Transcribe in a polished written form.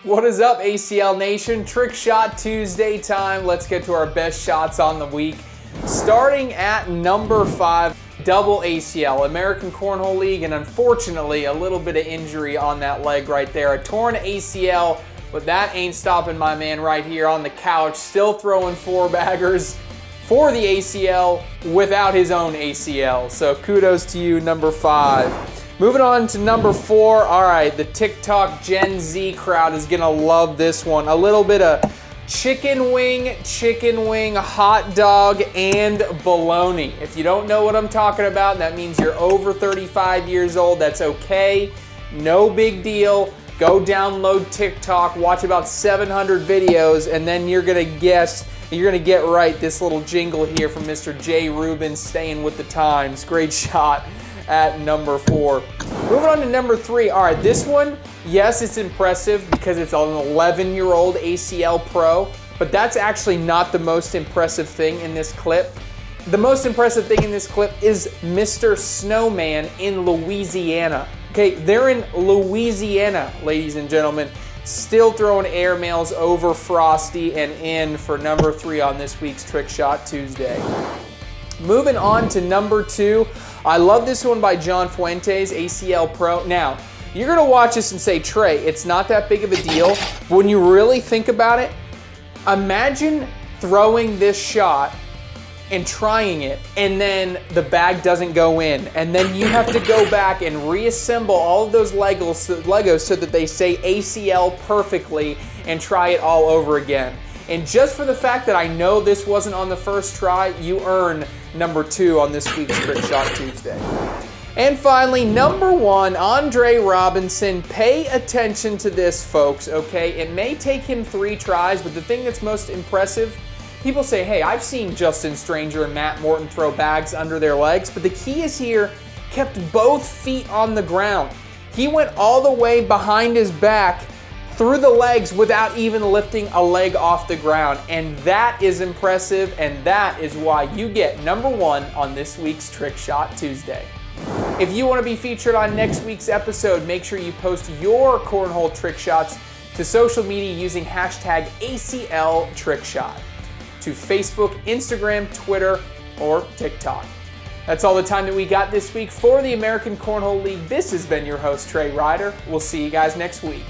What is up, ACL Nation? Trick Shot Tuesday time. Let's get to our best shots on the week. Starting at number 5, double ACL, American Cornhole League, and unfortunately a little bit of injury on that leg right there. A torn ACL, but that ain't stopping my man right here on the couch, still throwing 4-baggers for the ACL without his own ACL. So kudos to you, number 5. Moving on to number 4, all right, the TikTok Gen Z crowd is gonna love this one. A little bit of chicken wing, hot dog, and bologna. If you don't know what I'm talking about, that means you're over 35 years old. That's okay, no big deal. Go download TikTok, watch about 700 videos, and then you're gonna guess, you're gonna get right this little jingle here from Mr. J. Rubin, staying with the times. Great shot at number 4. Moving on to number 3. All right, this one, yes, it's impressive because it's an 11-year-old ACL pro, but that's actually not the most impressive thing in this clip. The most impressive thing in this clip is Mr. Snowman in Louisiana. Okay, they're in Louisiana, ladies and gentlemen, still throwing airmails over Frosty and in for number 3 on this week's Trick Shot Tuesday. Moving on to number 2. I love this one by John Fuentes, ACL Pro. Now, you're gonna watch this and say, Trey, it's not that big of a deal. But when you really think about it, imagine throwing this shot and trying it, and then the bag doesn't go in. And then you have to go back and reassemble all of those Legos so that they say ACL perfectly and try it all over again. And just for the fact that I know this wasn't on the first try, you earn number 2 on this week's Trick Shot Tuesday. And finally, number 1, Andre Robinson. Pay attention to this, folks, okay? It may take him 3 tries, but the thing that's most impressive, people say, hey, I've seen Justin Stranger and Matt Morton throw bags under their legs, but the key is here, kept both feet on the ground. He went all the way behind his back through the legs without even lifting a leg off the ground. And that is impressive, and that is why you get number 1 on this week's Trick Shot Tuesday. If you want to be featured on next week's episode, make sure you post your cornhole trick shots to social media using hashtag ACL Trickshot to Facebook, Instagram, Twitter, or TikTok. That's all the time that we got this week for the American Cornhole League. This has been your host, Trey Ryder. We'll see you guys next week.